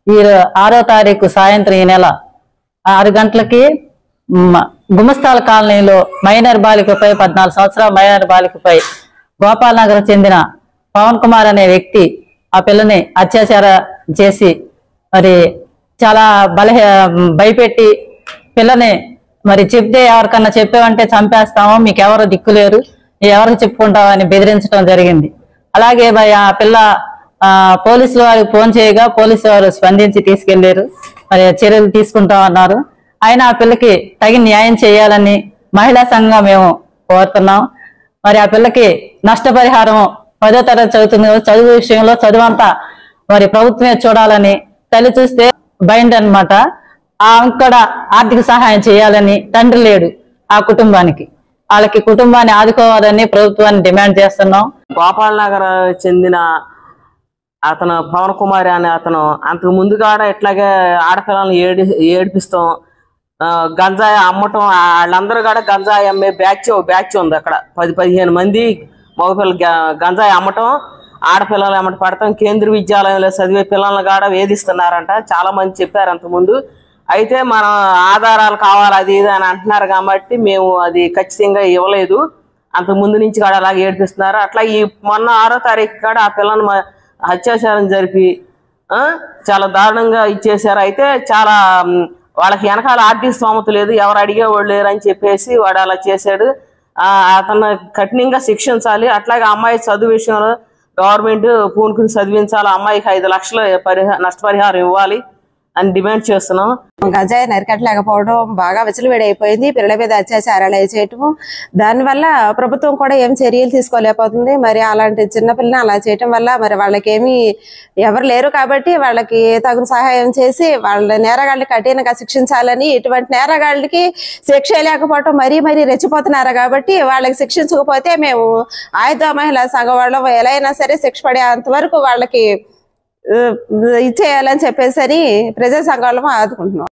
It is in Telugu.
ఈ 6వ తారీఖు సాయంత్రం ఈ నెల 6 గంటలకి గుమస్తాల కాలనీలో మైనర్ బాలికపై 14 సంవత్సరాల మైనర్ బాలికపై గోపాల్ నగర్ చెందిన పవన్ కుమార్ అనే వ్యక్తి ఆ పిల్లని అత్యాచారం చేసి మరి చాలా భయపెట్టి పిల్లని మరి చెప్తే ఎవరికన్నా చెప్పావంటే చంపేస్తాము, మీకు ఎవరు దిక్కులేరు, ఎవరికి చెప్పుకుంటామని బెదిరించడం జరిగింది. అలాగే మరి ఆ పిల్ల పోలీసుల వారికి ఫోన్ చేయగా పోలీసు వారు స్పందించి తీసుకెళ్లారు. మరి చర్యలు తీసుకుంటామన్నారు. ఆయన ఆ పిల్లకి తగిన న్యాయం చేయాలని మహిళా సంఘంగా మేము కోరుతున్నాం. మరి ఆ పిల్లకి నష్టపరిహారం 10వ తరగతి చదువుతుంది, చదువు విషయంలో చదువంతా మరి ప్రభుత్వమే చూడాలని, తల్లి చూస్తే బైండ్ అనమాట, కూడా ఆర్థిక సహాయం చేయాలని, తండ్రి లేడు ఆ కుటుంబానికి, వాళ్ళకి కుటుంబాన్ని ఆదుకోవాలని ప్రభుత్వాన్ని డిమాండ్ చేస్తున్నాం. గోపాల్ నగర్ చెందిన అతను పవన్ కుమార్ అనే అతను అంతకు ముందుగా ఇట్లాగే ఆడపిల్లలను ఏడిపిస్తాం, గంజాయి అమ్మటం, వాళ్ళందరూ కూడా గంజాయి అమ్మే బ్యాచ్ ఉంది. అక్కడ 10-15 మంది మగపిల్లలు గంజాయి అమ్మటం, ఆడపిల్లలు అమ్మట పడటం, కేంద్రీయ విద్యాలయంలో చదివే పిల్లలను కూడా వేధిస్తున్నారంట. చాలా మంది చెప్పారు అంతకుముందు. అయితే మనం ఆధారాలు కావాలి అది ఇది అని అంటున్నారు కాబట్టి మేము అది ఖచ్చితంగా ఇవ్వలేదు. అంతకు ముందు నుంచి కూడా అలాగే ఏడిపిస్తున్నారు. అట్లా ఈ మొన్న 6వ తారీఖు కూడా ఆ పిల్లను అత్యాచారం జరిపి చాలా దారుణంగా ఇచ్చేసారు. అయితే చాలా వాళ్ళకి వెనకాల ఆర్థిక స్తోమత లేదు, ఎవరు అడిగేవాళ్ళు లేరు అని చెప్పేసి వాడు అలా చేశాడు. అతను కఠినంగా శిక్షించాలి. అట్లాగే అమ్మాయి చదువు విషయంలో గవర్నమెంట్ పూనుకుని చదివించాలి, అమ్మాయికి 5 లక్షల నష్టపరిహారం ఇవ్వాలి అని డిమాండ్ చేస్తున్నాం. గంజాయి నరికట్టలేకపోవడం, బాగా విచలవిడైపోయింది, పిల్లల మీద అత్యాచారాలు చేయటం, దానివల్ల ప్రభుత్వం కూడా ఏం చర్యలు తీసుకోలేకపోతుంది. మరి అలాంటి చిన్నపిల్లని అలా చేయటం వల్ల మరి వాళ్ళకి ఏమీ ఎవరు లేరు కాబట్టి వాళ్ళకి తగిన సహాయం చేసి వాళ్ళ నేరగాళ్ళని కఠినంగా శిక్షించాలని, ఇటువంటి నేరగాళ్ళకి శిక్ష లేకపోవటం మరీ రెచ్చిపోతున్నారు కాబట్టి వాళ్ళకి శిక్షించకపోతే మేము ఆయుధ మహిళా సంఘం వాళ్ళం ఎలా అయినా సరే శిక్ష పడేంత వరకు వాళ్ళకి ఇచ్చేయాలని చెప్పేసి ప్రజా సంఘాలను ఆదుకుంటున్నాం.